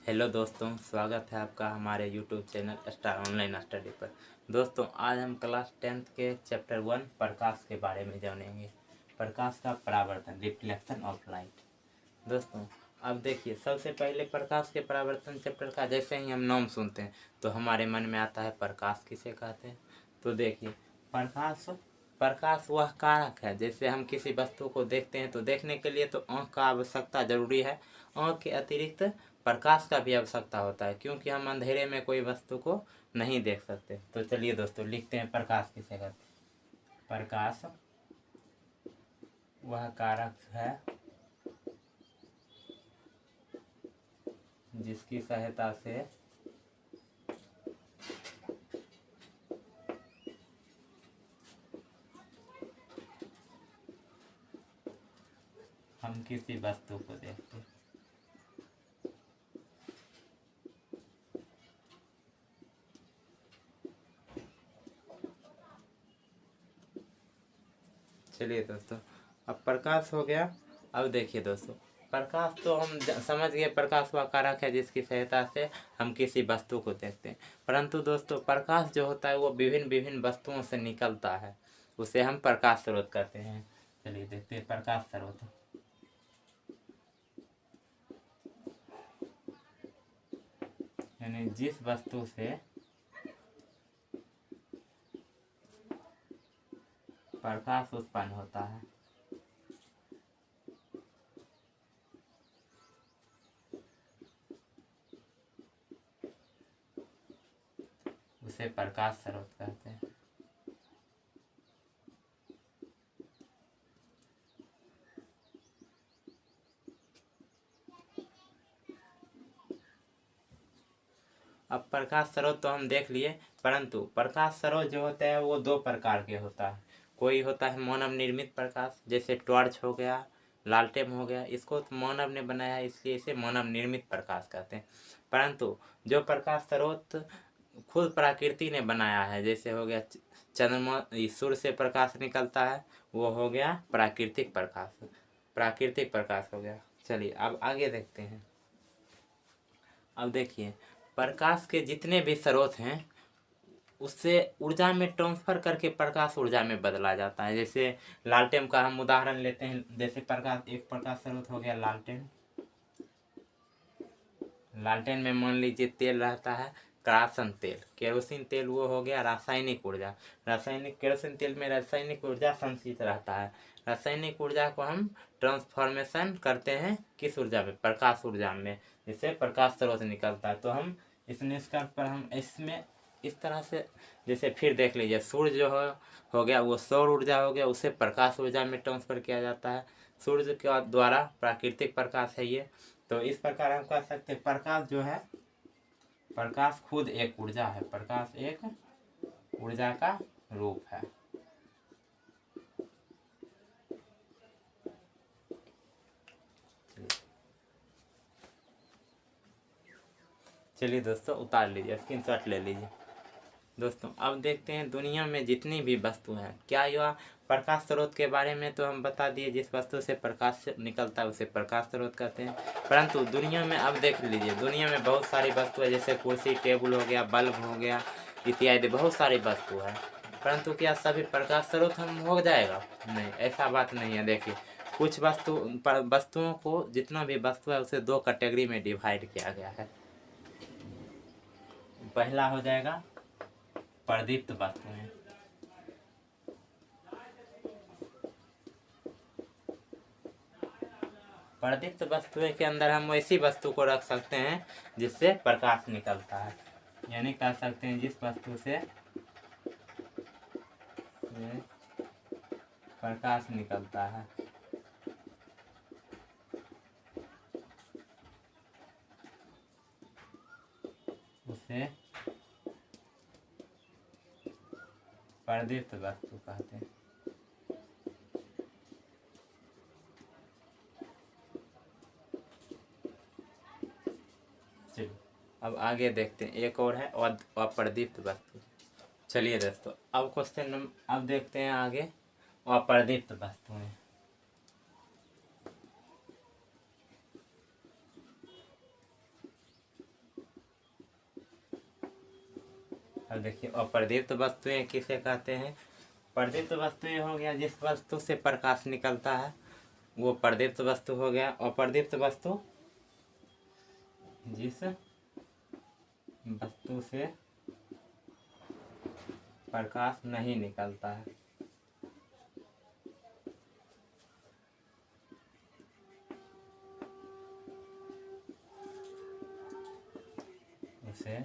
Hello दोस्तों, स्वागत है आपका हमारे YouTube channel star online study पर। दोस्तों, आज हम क्लास 10th के चैप्टर 1 प्रकाश के बारे में जानेंगे। प्रकाश का परावर्तन, रिफ्लेक्शन ऑफ लाइट। दोस्तों, अब देखिए, सबसे पहले प्रकाश के परावर्तन चैप्टर का जैसे ही हम नाम सुनते हैं तो हमारे मन में आता है प्रकाश किसे कहते हैं। तो देखिए, प्रकाश प्रकाश वह कारक है। जैसे हम किसी वस्तु को देखते हैं तो देखने के लिए तो आँख का आवश्यकता जरूरी है। आँख के अतिरिक्त प्रकाश का भी आवश्यकता होता है, क्योंकि हम अंधेरे में कोई वस्तु को नहीं देख सकते। तो चलिए दोस्तों, लिखते हैं प्रकाश किसे कहते हैं। प्रकाश वह कारक है जिसकी सहायता से हम किसी वस्तु को देखते हैं। चलिए दोस्तों, अब प्रकाश हो गया। अब देखिए दोस्तों, प्रकाश तो हम समझ गए, प्रकाश वह कारक है जिसकी सहायता से हम किसी वस्तु को देखते हैं। परंतु दोस्तों, प्रकाश जो होता है वो विभिन्न विभिन्न वस्तुओं से निकलता है, उसे हम प्रकाश स्रोत कहते हैं। चलिए देखते हैं प्रकाश स्रोत। यानी जिस वस्तु से प्रकाश उत्पन्न होता है उसे प्रकाश स्रोत कहते हैं। अब प्रकाश स्रोत तो हम देख लिए, परंतु प्रकाश स्रोत जो होता है वो दो प्रकार के होता है। कोई होता है मानव निर्मित प्रकाश, जैसे टॉर्च हो गया, लालटेन हो गया। इसको तो मानव ने बनाया है, इसलिए इसे मानव निर्मित प्रकाश कहते हैं। परंतु जो प्रकाश स्रोत खुद प्रकृति ने बनाया है, जैसे हो गया चंद्रमा, सूर्य से प्रकाश निकलता है, वो हो गया प्राकृतिक प्रकाश। प्राकृतिक प्रकाश हो गया। चलिए अब आगे देखते हैं। अब देखिए, प्रकाश के जितने भी स्रोत हैं उससे ऊर्जा में ट्रांसफर करके प्रकाश ऊर्जा में बदला जाता है। जैसे लालटेन का हम उदाहरण लेते हैं। जैसे प्रकाश, एक प्रकाश स्रोत हो गया लालटेन। लालटेन में मान लीजिए तेल रहता है, करासन तेल। केरोसिन तेल वो हो गया रासायनिक ऊर्जा। रासायनिक केरोसिन तेल में रासायनिक ऊर्जा संचित रहता है। रासायनिक ऊर्जा को हम ट्रांसफॉर्मेशन करते हैं किस ऊर्जा में? प्रकाश ऊर्जा में, जिससे प्रकाश स्रोत निकलता है। तो हम इस निष्कर्ष पर हम इसमें इस तरह से, जैसे फिर देख लीजिए, सूर्य जो हो गया वो सौर ऊर्जा हो गया, उसे प्रकाश ऊर्जा में ट्रांसफर किया जाता है। सूर्य के द्वारा प्राकृतिक प्रकाश है ये। तो इस प्रकार हम कह सकते हैं प्रकाश जो है, प्रकाश खुद एक ऊर्जा है। प्रकाश एक ऊर्जा का रूप है। चलिए दोस्तों, उतार लीजिए, स्क्रीनशॉट ले लीजिए। दोस्तों, अब देखते हैं दुनिया में जितनी भी वस्तु हैं, क्या यह प्रकाश स्रोत के बारे में तो हम बता दिए, जिस वस्तु से प्रकाश निकलता है उसे प्रकाश स्रोत कहते हैं। परंतु दुनिया में अब देख लीजिए, दुनिया में बहुत सारी वस्तु है, जैसे कुर्सी, टेबल हो गया, बल्ब हो गया, इत्यादि बहुत सारी वस्तु है। परंतु क्या सभी प्रकाश स्रोत हम हो जाएगा? नहीं, ऐसा बात नहीं है। देखिए, कुछ वस्तुओं को, जितना भी वस्तु है उसे दो कैटेगरी में डिवाइड किया गया है। पहला हो जाएगा प्रदीप्त वस्तुएं। प्रदीप्त वस्तुएं के अंदर हम ऐसी वस्तु को रख सकते हैं जिससे प्रकाश निकलता है। यानी कह सकते हैं जिस वस्तु से प्रकाश निकलता है उसे प्रदीप्त वस्तु कहते हैं। चलिए अब आगे देखते हैं, एक और है अप्रदीप्त वस्तु। चलिए दोस्तों, अब क्वेश्चन अब देखते हैं आगे, अप्रदीप्त वस्तुएं। अब देखिए अप्रदीप्त वस्तुएं किसे कहते हैं। प्रदीप्त वस्तुएं हो गया जिस वस्तु से प्रकाश निकलता है वो प्रदीप्त वस्तु हो गया। अप्रदीप्त वस्तु जिस वस्तु से प्रकाश नहीं निकलता है। उसे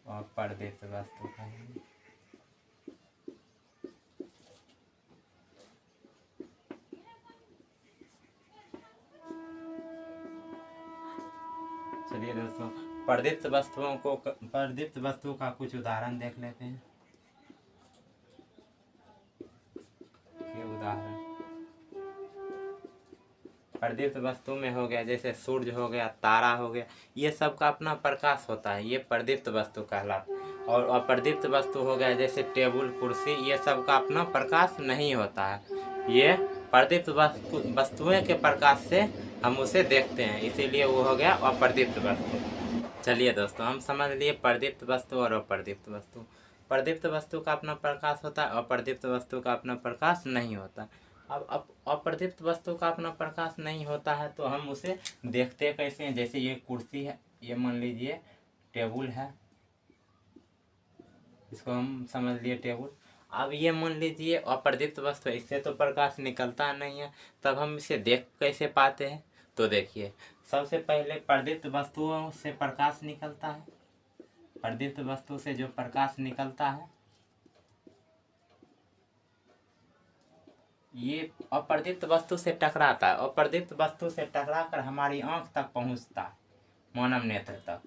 अप्रदीप्त वस्तु कहेंगे। चलिए दोस्तों प्रदीप्त वस्तुओं का कुछ उदाहरण देख लेते हैं। ये उदाहरण प्रदीप्त वस्तु में हो गया जैसे सूरज हो गया, तारा हो गया, ये सब का अपना प्रकाश होता है, ये प्रदीप्त वस्तु कहलाता है। और अप्रदीप्त वस्तु हो गया जैसे टेबल कुर्सी, ये सब का अपना प्रकाश नहीं होता है। ये प्रदीप्त वस्तुएं के प्रकाश से हम उसे देखते हैं, इसीलिए वो हो गया अप्रदीप्त वस्तु। चलिए दोस्तों हम समझ लिए प्रदीप्त वस्तु और अप्रदीप्त वस्तु। प्रदीप्त वस्तु का अपना प्रकाश होता है, अप्रदीप्त वस्तु का अपना प्रकाश नहीं होता। अब अप्रदीप्त वस्तु का अपना प्रकाश नहीं होता है तो हम उसे देखते कैसे हैं। जैसे ये कुर्सी है, ये मान लीजिए टेबल है, इसको हम समझ लिए टेबल। अब ये मान लीजिए अप्रदीप्त वस्तु है, इससे तो प्रकाश निकलता नहीं है, तब हम इसे देख कैसे पाते हैं। तो देखिए सबसे पहले प्रदीप्त वस्तुओं से प्रकाश निकलता है। प्रदीप्त वस्तु से जो प्रकाश निकलता है ये अप्रदीप्त वस्तु से टकराता है। अप्रदीप्त वस्तु से टकरा कर हमारी आंख तक पहुंचता है, मानव नेत्र तक।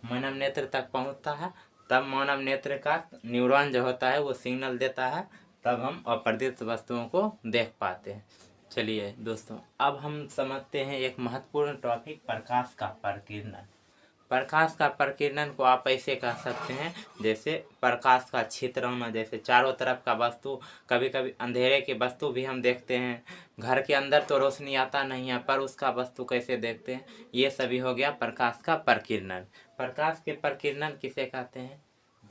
मानव नेत्र तक पहुंचता है, तब मानव नेत्र का न्यूरॉन जो होता है वो सिग्नल देता है, तब हम अप्रदीप्त वस्तुओं को देख पाते हैं। चलिए दोस्तों अब हम समझते हैं एक महत्वपूर्ण टॉपिक, प्रकाश का प्रकीर्णन। प्रकाश का प्रकीर्णन को आप ऐसे कह सकते हैं जैसे प्रकाश का छितराना, जैसे चारों तरफ का वस्तु, कभी कभी अंधेरे की वस्तु भी हम देखते हैं, घर के अंदर तो रोशनी आता नहीं है पर उसका वस्तु कैसे देखते हैं, ये सभी हो गया प्रकाश का प्रकीर्णन। प्रकाश के प्रकीर्णन किसे कहते हैं,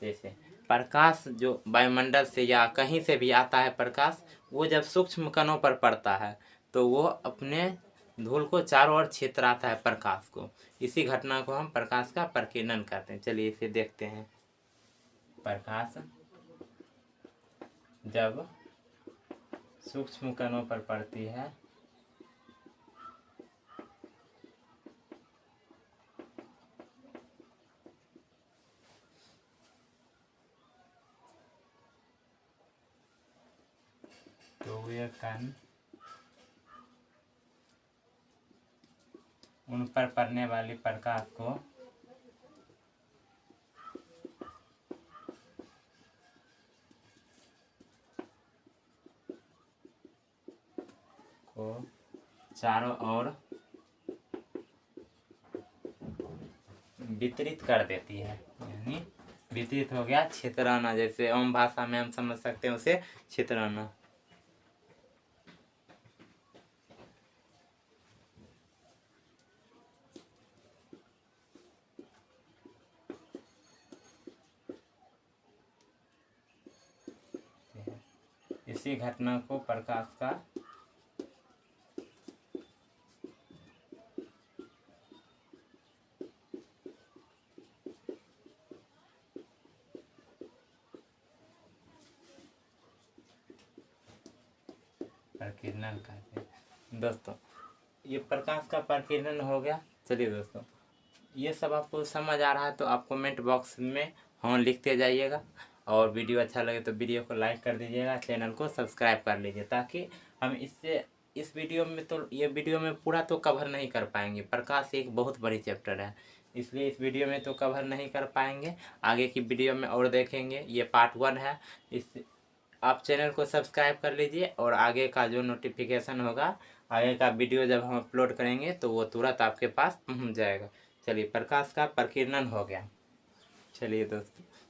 जैसे प्रकाश जो वायुमंडल से या कहीं से भी आता है प्रकाश, वो जब सूक्ष्म कणों पर पड़ता है तो वो अपने धूल को चारों ओर छितराता है प्रकाश को। इसी घटना को हम प्रकाश का प्रकीर्णन कहते हैं। चलिए इसे देखते हैं। प्रकाश जब सूक्ष्म कणों पर पड़ती है तो वे कण उन पर पड़ने वाली प्रकाश को चारों ओर वितरित कर देती है। यानी वितरित हो गया छितराना, जैसे आम भाषा में हम समझ सकते हैं उसे छितराना। इसी घटना को प्रकाश का प्रकीर्णन कहते हैं। दोस्तों ये प्रकाश का प्रकीर्णन हो गया। चलिए दोस्तों ये सब आपको समझ आ रहा है तो आप कमेंट बॉक्स में हाँ लिखते जाइएगा, और वीडियो अच्छा लगे तो वीडियो को लाइक कर दीजिएगा, चैनल को सब्सक्राइब कर लीजिए, ताकि हम इस वीडियो में तो ये वीडियो में पूरा तो कवर नहीं कर पाएंगे। प्रकाश एक बहुत बड़ी चैप्टर है, इसलिए इस वीडियो में तो कवर नहीं कर पाएंगे, आगे की वीडियो में और देखेंगे। ये पार्ट 1 है। इस आप चैनल को सब्सक्राइब कर लीजिए और आगे का जो नोटिफिकेशन होगा, आगे का वीडियो जब हम अपलोड करेंगे तो वो तुरंत आपके पास पहुंच जाएगा। चलिए प्रकाश का प्रकीर्णन हो गया।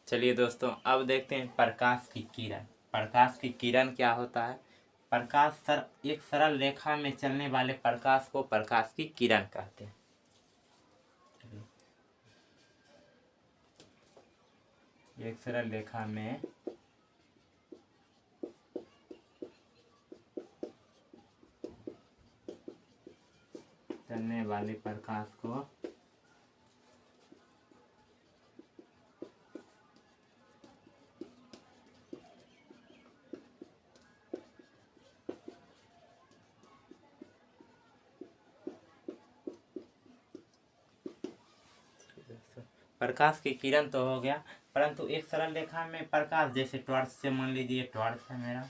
चलिए दोस्तों अब देखते हैं प्रकाश की किरण। प्रकाश की किरण क्या होता है। प्रकाश एक सरल रेखा में चलने वाले प्रकाश को प्रकाश की किरण कहते हैं। एक सरल रेखा में चलने वाले प्रकाश को प्रकाश की किरण तो हो गया, परंतु एक सरल रेखा में प्रकाश, जैसे टॉर्च से मान लीजिए टॉर्च है मेरा,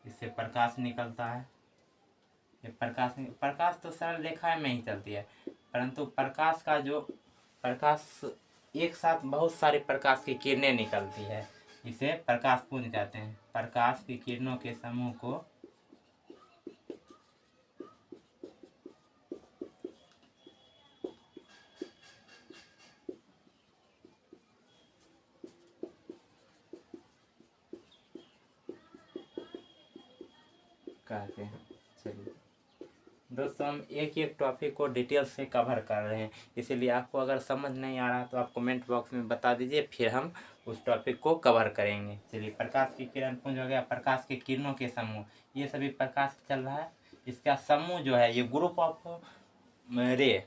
इससे प्रकाश निकलता है। ये प्रकाश तो सरल रेखा में ही चलती है, परंतु प्रकाश एक साथ बहुत सारे प्रकाश की किरणें निकलती है, इसे प्रकाश पुंज कहते हैं। प्रकाश की किरणों के समूह को कहते हैं। चलिए दोस्तों, हम एक एक टॉपिक को डिटेल से कवर कर रहे हैं, इसीलिए आपको अगर समझ नहीं आ रहा तो आप कमेंट बॉक्स में बता दीजिए, फिर हम उस टॉपिक को कवर करेंगे। चलिए, प्रकाश की किरण पुंज हो गया, प्रकाश के किरणों के समूह, ये सभी प्रकाश चल रहा है, इसका समूह जो है ये ग्रुप ऑफ रे,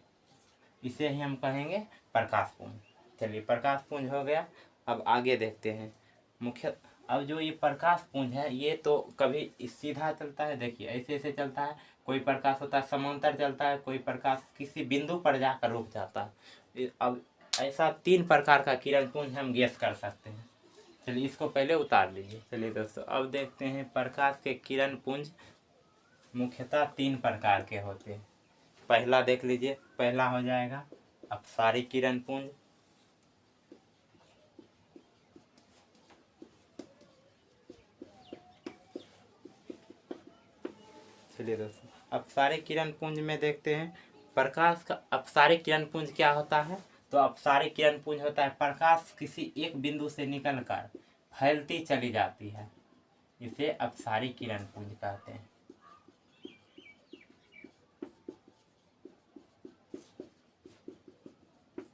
इसे ही हम कहेंगे प्रकाश पुंज। चलिए, प्रकाश पुंज हो गया। अब आगे देखते हैं मुख्य। अब जो ये प्रकाश पुंज है ये तो कभी सीधा चलता है, देखिए ऐसे ऐसे चलता है, कोई प्रकाश होता है समांतर चलता है, कोई प्रकाश किसी बिंदु पर जाकर रुक जाता है। अब ऐसा 3 प्रकार का किरण पुंज हम गेस कर सकते हैं। चलिए, इसको पहले उतार लीजिए। चलिए दोस्तों, अब देखते हैं प्रकाश के किरण पुंज मुख्यतः 3 प्रकार के होते हैं। पहला देख लीजिए, पहला हो जाएगा अपसारी किरण पुंज। चलिए दोस्तों, अपसारी किरण पुंज में देखते हैं प्रकाश का अपसारी किरण पुंज क्या होता है। तो अपसारी किरण पुंज होता है प्रकाश किसी एक बिंदु से निकलकर फैलती चली जाती है, इसे अपसारी किरण पुंज कहते हैं।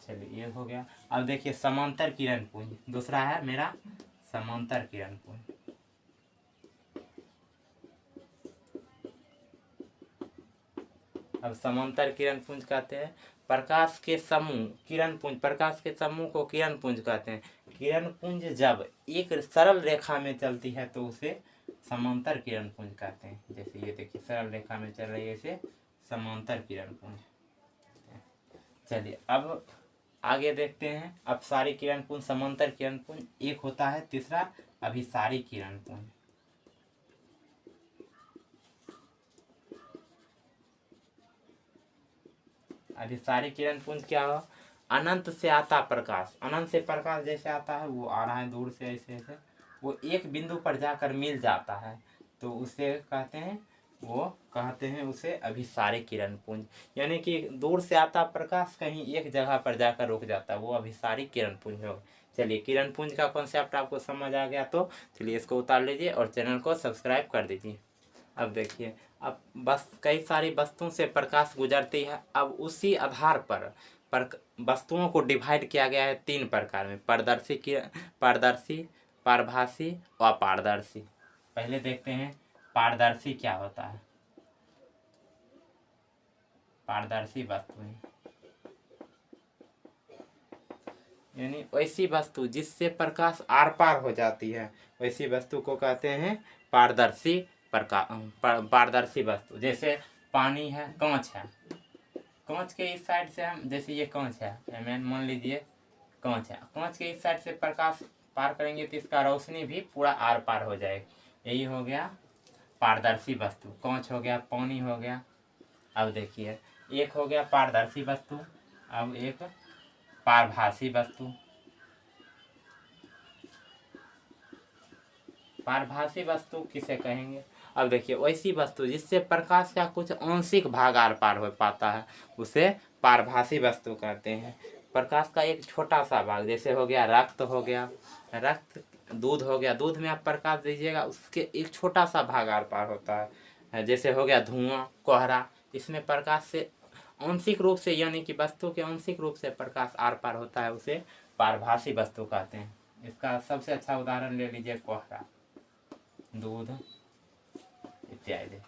चलिए, ये हो गया। अब देखिए समांतर किरण पुंज, दूसरा है मेरा समांतर किरण पुंज। अब समांतर किरण पुंज कहते हैं प्रकाश के समूह, किरण पुंज, प्रकाश के समूह को किरण पुंज कहते हैं। किरण पुंज जब एक सरल रेखा में चलती है तो उसे समांतर किरण पुंज कहते हैं। जैसे ये देखिए सरल रेखा में चल रही है, इसे समांतर किरण पुंज। चलिए, अब आगे देखते हैं अपसारी किरण पुंज, समांतर किरण पुंज, एक होता है तीसरा अभिसारी किरण पुंज। अभिसारी किरण पुंज क्या हो, अनंत से आता प्रकाश, अनंत से प्रकाश जैसे आता है वो आ रहा है दूर से ऐसे ऐसे, वो एक बिंदु पर जाकर मिल जाता है, तो उसे कहते हैं उसे अभिसारी किरण पुंज। यानी कि दूर से आता प्रकाश कहीं एक जगह पर जाकर रुक जाता है, वो अभिसारी किरण पुंज हो। चलिए, किरण पुंज का कॉन्सेप्ट आपको समझ आ गया तो चलिए इसको उतार लीजिए और चैनल को सब्सक्राइब कर दीजिए। अब देखिए, अब बस कई सारी वस्तुओं से प्रकाश गुजरती है। अब उसी आधार पर वस्तुओं को डिवाइड किया गया है 3 प्रकार में, पारदर्शी, पारभासी व अपारदर्शी। पहले देखते हैं पारदर्शी क्या होता है। पारदर्शी वस्तुएं यानी वैसी वस्तु जिससे प्रकाश आर पार हो जाती है, वैसी वस्तु को कहते हैं पारदर्शी पारदर्शी वस्तु। जैसे पानी है, कांच है, कांच के इस साइड से हम, जैसे ये कांच है, मान लीजिए कांच है, कांच के इस साइड से प्रकाश पार करेंगे तो इसका रोशनी भी पूरा आर पार हो जाएगी। यही हो गया पारदर्शी वस्तु। कांच हो गया, पानी हो गया। अब देखिए, एक हो गया पारदर्शी वस्तु, अब एक पारभासी वस्तु। पारभासी वस्तु किसे कहेंगे। अब देखिए, वैसी वस्तु जिससे प्रकाश का कुछ आंशिक भाग आर पार हो पाता है उसे पारभासी वस्तु कहते हैं। प्रकाश का एक छोटा सा भाग, जैसे हो गया रक्त, हो गया रक्त, दूध हो गया, दूध में आप प्रकाश दीजिएगा उसके एक छोटा सा भाग आर पार होता है। जैसे हो गया धुआं, कोहरा, इसमें प्रकाश से आंशिक रूप से, यानी कि वस्तु के आंशिक रूप से प्रकाश आर पार होता है, उसे पारभासी वस्तु कहते हैं। इसका सबसे अच्छा उदाहरण ले लीजिए कोहरा, दूध इत्यादि।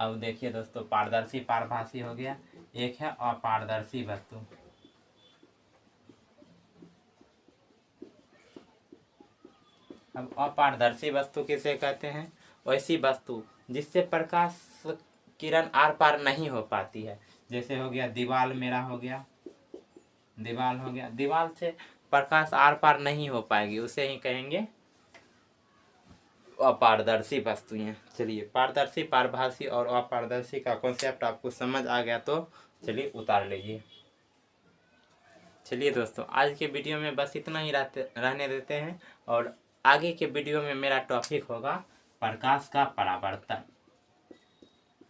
अब देखिए दोस्तों, पारदर्शी पारभासी हो गया, एक है अपारदर्शी वस्तु। अब अपारदर्शी वस्तु किसे कहते हैं? वैसी वस्तु जिससे प्रकाश किरण आर पार नहीं हो पाती है। जैसे हो गया दीवार, मेरा हो गया दीवार, हो गया दीवार से प्रकाश आर पार नहीं हो पाएगी, उसे ही कहेंगे अपारदर्शी वस्तुएं। चलिए, पारदर्शी पारभासी और अपारदर्शी का कॉन्सेप्ट आपको समझ आ गया तो चलिए उतार लीजिए। चलिए दोस्तों, आज के वीडियो में बस इतना ही रहने देते हैं, और आगे के वीडियो में मेरा टॉपिक होगा प्रकाश का परावर्तन।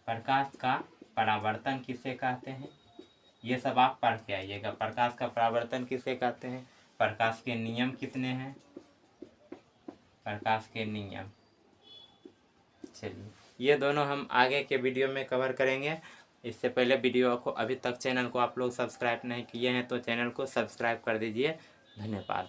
प्रकाश का परावर्तन किसे कहते हैं, ये सब आप पढ़ के आइएगा। प्रकाश का परावर्तन किसे कहते हैं, प्रकाश के नियम कितने हैं, प्रकाश के नियम। चलिए, ये दोनों हम आगे के वीडियो में कवर करेंगे। इससे पहले वीडियो को, अभी तक चैनल को आप लोग सब्सक्राइब नहीं किए हैं तो चैनल को सब्सक्राइब कर दीजिए। धन्यवाद।